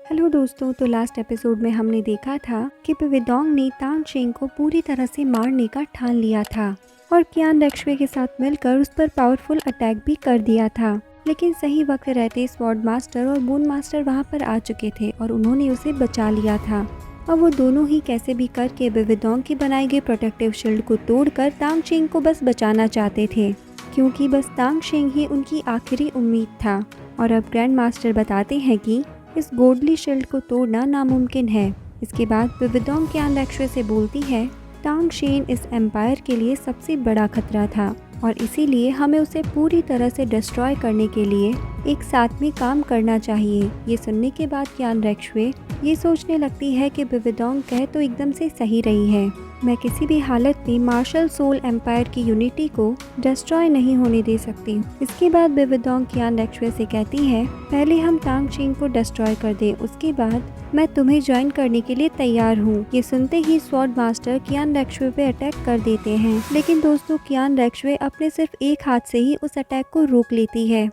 Hello दोस्तों, तो last episode में हमने देखा था कि विविदोंग ने तांग चेंग को पूरी तरह से मारने का ठान लिया था और कियान रेक्शवे के साथ मिलकर उस पर पावरफुल अटैक भी कर दिया था। लेकिन सही वक्त रहते स्वॉर्ड मास्टर और मून मास्टर वहां पर आ चुके थे और उन्होंने उसे बचा लिया था। अब वो दोनों ही कैसे भी करके विविदोंग की बनाई गई प्रोटेक्टिव शील्ड को तोड़कर तांग चेंग को बस बचाना चाहते थे, क्योंकि बस तांग चेंग ही उनकी आखिरी उम्मीद था। और अब ग्रैंड मास्टर बताते हैं कि इस गोल्डली शील्ड को तोड़ना नामुमकिन है। इसके बाद विविदोंग कियान रेक्शवे से बोलती है, तांग चेन इस एम्पायर के लिए सबसे बड़ा खतरा था और इसीलिए हमें उसे पूरी तरह से डिस्ट्रॉय करने के लिए एक साथ में काम करना चाहिए। ये सुनने के बाद कियान रेक्शवे ये सोचने लगती है कि विविदोंग कह तो एकदम से सही रही है। मैं किसी भी हालत में मार्शल सोल एम्पायर की यूनिटी को डिस्ट्रॉय नहीं होने दे सकती। इसके बाद विविदोंग कियान रेक्शवे से कहती है, पहले हम तांग चेन को डिस्ट्रॉय कर दें, उसके बाद मैं तुम्हें ज्वाइन करने के लिए तैयार हूँ। ये सुनते ही स्वॉर्ड मास्टर कियान रेक्शवे पे अटैक कर देते हैं, लेकिन दोस्तों कियान रेक्शवे अपने सिर्फ एक हाथ से ही उस अटैक को रोक लेती है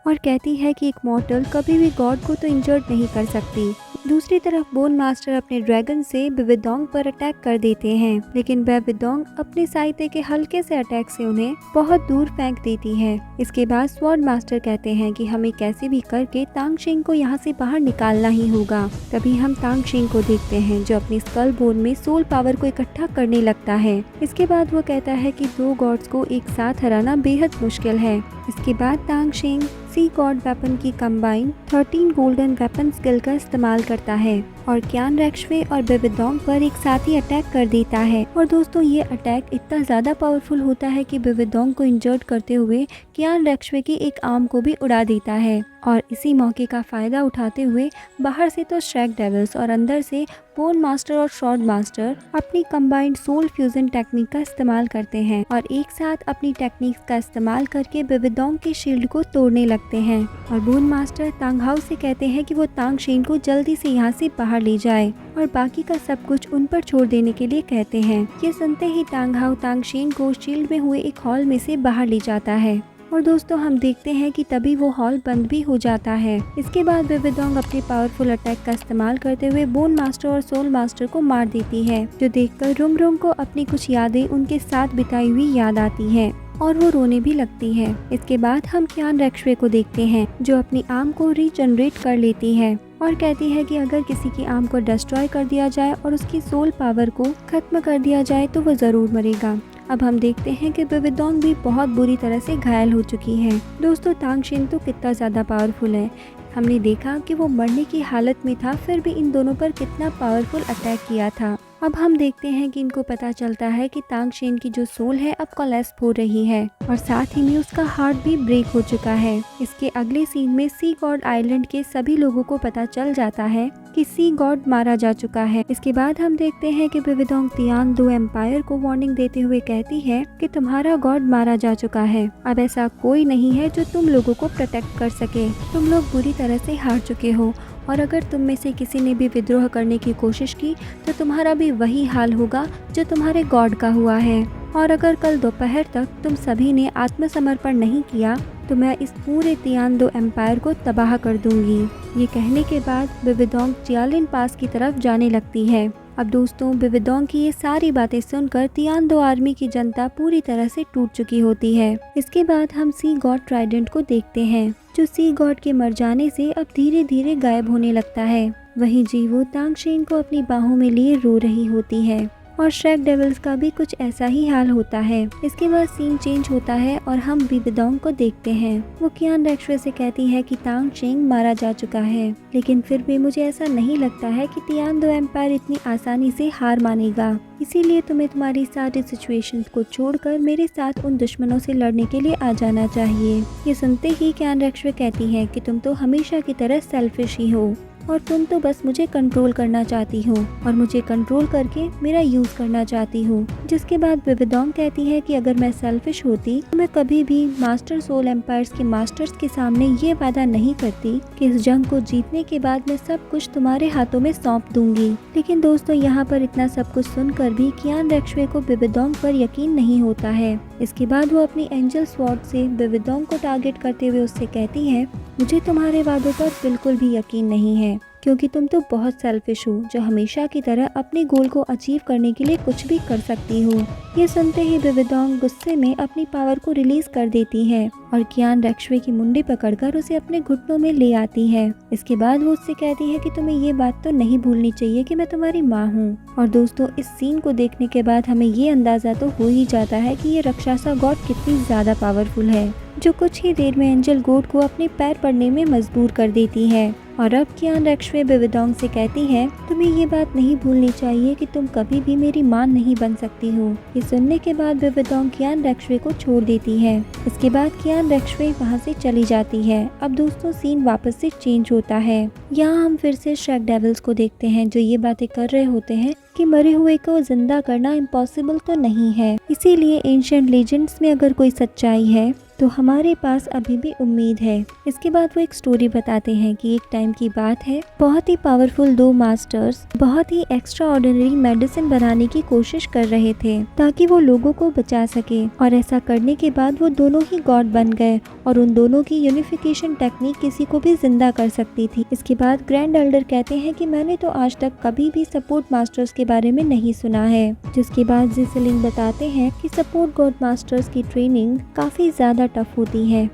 और कहती है कि एक मॉर्टल कभी भी गॉड को तो इंजर्ड नहीं कर सकती। दूसरी तरफ बोन मास्टर अपने ड्रैगन से विविदोंग पर अटैक कर देते हैं, लेकिन विविदोंग अपने साइते के हल्के से अटैक से उन्हें बहुत दूर फेंक देती है। इसके बाद स्वॉर्ड मास्टर कहते हैं कि हमें कैसे भी करके तांग चेंग को यहाँ से बाहर निकालना ही होगा। तभी हम तांग चेंग को देखते हैं जो अपनी स्कल बोन में सोल पावर को इकट्ठा करने लगता है। इसके बाद वो कहता है कि दो गॉड्स को एक साथ हराना बेहद मुश्किल है। इसके बाद तांग चेंग सी गॉड वेपन की कंबाइन 13 गोल्डन वेपन स्किल का इस्तेमाल करता है और कियान रेक्शवे और विविदोंग पर एक साथ ही अटैक कर देता है। और दोस्तों ये अटैक इतना ज़्यादा पावरफुल होता है कि विविदोंग को इंजर्ड करते हुए कियान रेक्शवे की एक आर्म को भी उड़ा देता है। और इसी मौके का फ़ायदा उठाते हुए बाहर से तो श्रैक डेविल्स और अंदर से बोन मास्टर और स्वॉर्ड मास्टर अपनी कंबाइंड सोल फ्यूजन टेक्निक का इस्तेमाल करते हैं और एक साथ अपनी टेक्निक्स का इस्तेमाल करके विविदोंग के शील्ड को तोड़ने लगते हैं। और बोन मास्टर तांग हाउ से कहते हैं कि वो तांग चेन को जल्दी से यहाँ से बाहर ले जाए और बाकी का सब कुछ उन पर छोड़ देने के लिए कहते हैं। ये सुनते ही तांग हाउ तांग चेन को शील्ड में हुए एक हॉल में से बाहर ले जाता है और दोस्तों हम देखते हैं कि तभी वो हॉल बंद भी हो जाता है। इसके बाद विविदोंग अपने पावरफुल अटैक का इस्तेमाल करते हुए बोन मास्टर और सोल मास्टर को मार देती है, जो देखकर रुंग रुंग को अपनी कुछ यादें उनके साथ बिताई हुई याद आती है और वो रोने भी लगती है। इसके बाद हम कियान रेक्शवे को देखते हैं जो अपनी आर्म को रीजनरेट कर लेती है और कहती है कि अगर किसी की आर्म को डिस्ट्रॉय कर दिया जाए और उसकी सोल पावर को खत्म कर दिया जाए तो वो जरूर मरेगा। अब हम देखते हैं कि विविदोंग भी बहुत बुरी तरह से घायल हो चुकी है। दोस्तों तांग चेन तो कितना ज़्यादा पावरफुल है। हमने देखा कि वो मरने की हालत में था, फिर भी इन दोनों पर कितना पावरफुल अटैक किया था। अब हम देखते हैं कि इनको पता चलता है कि तांग चेन की जो सोल है अब कोलैप्स हो रही है और साथ ही में उसका हार्ट भी ब्रेक हो चुका है। इसके अगले सीन में सी गॉड आइलैंड के सभी लोगों को पता चल जाता है कि सी गॉड मारा जा चुका है। इसके बाद हम देखते हैं कि विविदोंग तियान दो एम्पायर को वार्निंग देते हुए कहती है कि तुम्हारा गॉड मारा जा चुका है, अब ऐसा कोई नहीं है जो तुम लोगों को प्रोटेक्ट कर सके। तुम लोग बुरी तरह से हार चुके हो और अगर तुम में से किसी ने भी विद्रोह करने की कोशिश की तो तुम्हारा भी वही हाल होगा जो तुम्हारे गॉड का हुआ है। और अगर कल दोपहर तक तुम सभी ने आत्मसमर्पण नहीं किया तो मैं इस पूरे तियान दो एम्पायर को तबाह कर दूंगी। ये कहने के बाद विविदोंग जियालिन पास की तरफ जाने लगती है। अब दोस्तों विविदोंग की ये सारी बातें सुनकर तियान दो आर्मी की जनता पूरी तरह से टूट चुकी होती है। इसके बाद हम सी गॉड ट्राइडेंट को देखते हैं जो सी गॉड के मर जाने से अब धीरे धीरे गायब होने लगता है। वहीं जीवो तांग चेन को अपनी बाहों में लिए रो रही होती है और श्रैक डेविल्स का भी कुछ ऐसा ही हाल होता है। इसके बाद सीन चेंज होता है और हम विविदोंग को देखते हैं। वो कियान रेक्शवे से कहती है कि तांग चेंग मारा जा चुका है, लेकिन फिर भी मुझे ऐसा नहीं लगता है कि तियान दो एम्पायर इतनी आसानी से हार मानेगा, इसीलिए तुम्हें तुम्हारी सारी सिचुएशंस को छोड़कर मेरे साथ उन दुश्मनों से लड़ने के लिए आ जाना चाहिए। ये सुनते ही कियान रेक्शवे कहती है कि तुम तो हमेशा की तरह सेल्फिश ही हो और तुम तो बस मुझे कंट्रोल करना चाहती हो और मुझे कंट्रोल करके मेरा यूज़ करना चाहती हो। जिसके बाद विविदोंग कहती है कि अगर मैं सेल्फिश होती तो मैं कभी भी मास्टर सोल एम्पायर्स के मास्टर्स के सामने ये वादा नहीं करती कि इस जंग को जीतने के बाद मैं सब कुछ तुम्हारे हाथों में सौंप दूंगी। लेकिन दोस्तों यहाँ पर इतना सब कुछ सुनकर भी कियान रेक्शवे को विविदोंग पर यकीन नहीं होता है। इसके बाद वो अपनी एंजल स्वॉर्ड से विविदोंग को टारगेट करते हुए उससे कहती है, मुझे तुम्हारे वादों पर बिल्कुल भी यकीन नहीं है क्योंकि तुम तो बहुत सेल्फिश हो जो हमेशा की तरह अपने गोल को अचीव करने के लिए कुछ भी कर सकती हो। ये सुनते ही विविडोंग गुस्से में अपनी पावर को रिलीज कर देती है और कियान रेक्शवे की मुंडी पकड़कर उसे अपने घुटनों में ले आती है। इसके बाद वो उससे कहती है कि तुम्हें ये बात तो नहीं भूलनी चाहिए कि मैं तुम्हारी माँ हूँ। और दोस्तों, इस सीन को देखने के बाद हमें ये अंदाजा तो हो ही जाता है कि ये राक्षसा गॉड कितनी ज्यादा पावरफुल है, जो कुछ ही देर में एंजल गोड को अपने पैर पड़ने में मजबूर कर देती है। और अब कियान रेक्शवे विविडोंग से कहती है, तुम्हें ये बात नहीं भूलनी चाहिए कि तुम कभी भी मेरी मां नहीं बन सकती हो। ये सुनने के बाद विविडोंग कियान रेक्शवे को छोड़ देती है। इसके बाद कियान रेक्शवे वहाँ से चली जाती है। अब दोस्तों, सीन वापस से चेंज होता है। यहाँ हम फिर से श्रेक डेविल्स को देखते हैं जो ये बातें कर रहे होते हैं कि मरे हुए को जिंदा करना इम्पॉसिबल तो नहीं है, इसीलिए एंशिएंट लेजेंड्स में अगर कोई सच्चाई है तो हमारे पास अभी भी उम्मीद है। इसके बाद वो एक स्टोरी बताते हैं कि एक टाइम की बात है, बहुत ही पावरफुल दो मास्टर्स बहुत ही एक्स्ट्रा ऑर्डिनरी मेडिसिन बनाने की कोशिश कर रहे थे ताकि वो लोगों को बचा सके। और ऐसा करने के बाद वो दोनों ही गॉड बन गए और उन दोनों की यूनिफिकेशन टेक्निक किसी को भी जिंदा कर सकती थी। इसके बाद ग्रैंड एल्डर कहते हैं कि मैंने तो आज तक कभी भी सपोर्ट मास्टर्स के बारे में नहीं सुना है। जिसके बाद जिसलिंग बताते हैं कि सपोर्ट गॉड मास्टर्स की ट्रेनिंग काफी ज्यादा टफ होती है,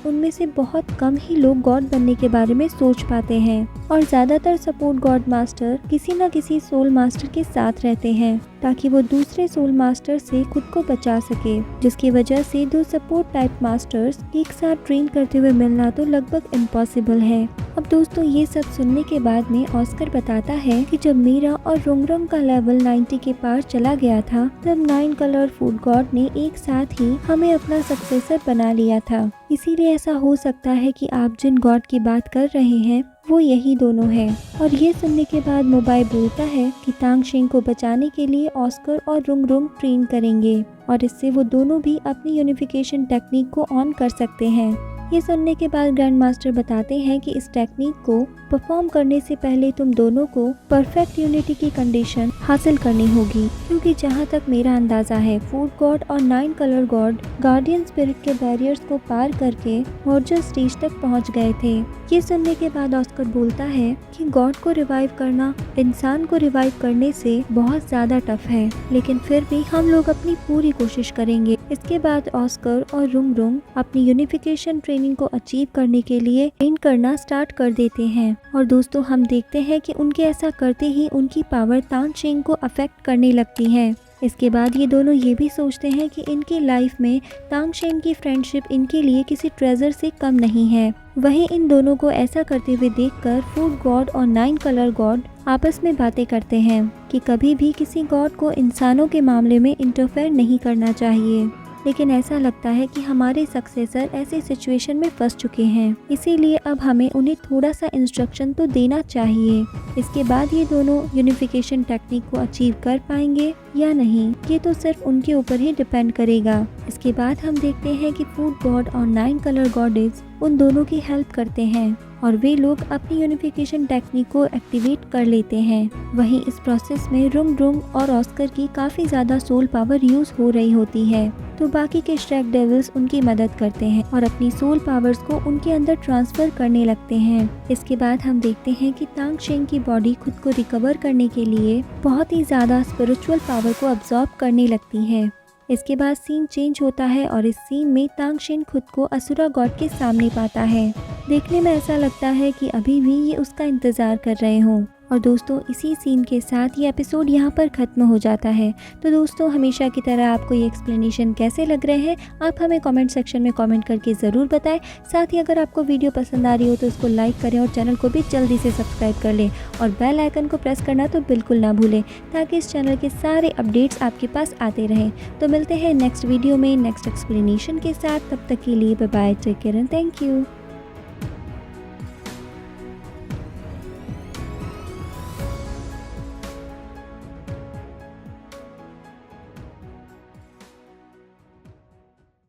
उनमें से बहुत कम ही लोग गॉड बनने के बारे में सोच पाते हैं। और ज्यादातर सपोर्ट गॉड मास्टर किसी न किसी सोल मास्टर के साथ रहते हैं ताकि वो दूसरे सोल मास्टर से खुद को बचा सके, जिसकी वजह से दो सपोर्ट टाइप मास्टर्स एक साथ ट्रेन करते हुए मिलना तो लगभग इम्पॉसिबल है। अब दोस्तों, ये सब सुनने के बाद में ऑस्कर बताता है कि जब मीरा और रुंगरुंग का लेवल 90 के पार चला गया था तब 9 कलर फूड गॉड ने एक साथ ही हमें अपना सक्सेसर बना लिया था। इसीलिए ऐसा हो सकता है कि आप जिन गॉड की बात कर रहे हैं वो यही दोनों हैं। और ये सुनने के बाद मोबाई बोलता है कि तांग शेंग को बचाने के लिए ऑस्कर और रुंगरुंग ट्रेन करेंगे और इससे वो दोनों भी अपनी यूनिफिकेशन टेक्निक को ऑन कर सकते हैं। ये सुनने के बाद ग्रैंड मास्टर बताते हैं कि इस टेक्निक को परफॉर्म करने से पहले तुम दोनों को परफेक्ट यूनिटी की कंडीशन हासिल करनी होगी, क्योंकि जहाँ तक मेरा अंदाजा है फूड गॉड और 9 कलर गॉड गार्डियन स्पिरिट के बैरियर्स को पार करके मॉर्जर स्टेज तक पहुँच गए थे। ये सुनने के बाद ऑस्कर बोलता है कि गॉड को रिवाइव करना इंसान को रिवाइव करने से बहुत ज्यादा टफ है, लेकिन फिर भी हम लोग अपनी पूरी कोशिश करेंगे। इसके बाद ऑस्कर और रुंगरुंग अपनी यूनिफिकेशन ट्रेनिंग को अचीव करने के लिए ट्रेन करना स्टार्ट कर देते हैं। और दोस्तों, हम देखते हैं कि उनके ऐसा करते ही उनकी पावर तांग शेंग को अफेक्ट करने लगती है। इसके बाद ये दोनों ये भी सोचते हैं कि इनकी लाइफ में तांग शेंग की फ्रेंडशिप इनके लिए किसी ट्रेजर से कम नहीं है। वहीं इन दोनों को ऐसा करते हुए देखकर फूड गॉड और 9 कलर गॉड आपस में बातें करते हैं कि कभी भी किसी गॉड को इंसानों के मामले में इंटरफेयर नहीं करना चाहिए। लेकिन ऐसा लगता है कि हमारे सक्सेसर ऐसी सिचुएशन में फंस चुके हैं, इसीलिए अब हमें उन्हें थोड़ा सा इंस्ट्रक्शन तो देना चाहिए। इसके बाद ये दोनों यूनिफिकेशन टेक्निक को अचीव कर पाएंगे या नहीं, ये तो सिर्फ उनके ऊपर ही डिपेंड करेगा। इसके बाद हम देखते हैं कि फूड गॉड और 9 कलर गॉडेस उन दोनों की हेल्प करते हैं और वे लोग अपनी यूनिफिकेशन टेक्निक को एक्टिवेट कर लेते हैं। वहीं इस प्रोसेस में रुंगरुंग और ऑस्कर की काफ़ी ज़्यादा सोल पावर यूज़ हो रही होती है, तो बाकी के श्रेक डेविल्स उनकी मदद करते हैं और अपनी सोल पावर्स को उनके अंदर ट्रांसफ़र करने लगते हैं। इसके बाद हम देखते हैं कि तांग शेंग की बॉडी खुद को रिकवर करने के लिए बहुत ही ज़्यादा स्पिरिचुअल पावर को अब्जॉर्ब करने लगती है। इसके बाद सीन चेंज होता है और इस सीन में तांग शेंग खुद को असुरा गॉड के सामने पाता है। देखने में ऐसा लगता है कि अभी भी ये उसका इंतज़ार कर रहे हों। और दोस्तों, इसी सीन के साथ ये एपिसोड यहाँ पर ख़त्म हो जाता है। तो दोस्तों, हमेशा की तरह आपको ये एक्सप्लेनेशन कैसे लग रहे हैं आप हमें कमेंट सेक्शन में कमेंट करके ज़रूर बताएं। साथ ही अगर आपको वीडियो पसंद आ रही हो तो इसको लाइक करें और चैनल को भी जल्दी से सब्सक्राइब कर लें और बेल आइकन को प्रेस करना तो बिल्कुल ना भूलें, ताकि इस चैनल के सारे अपडेट्स आपके पास आते रहें। तो मिलते हैं नेक्स्ट वीडियो में नेक्स्ट एक्सप्लेनेशन के साथ। तब तक के लिए bye bye, take care and thank you.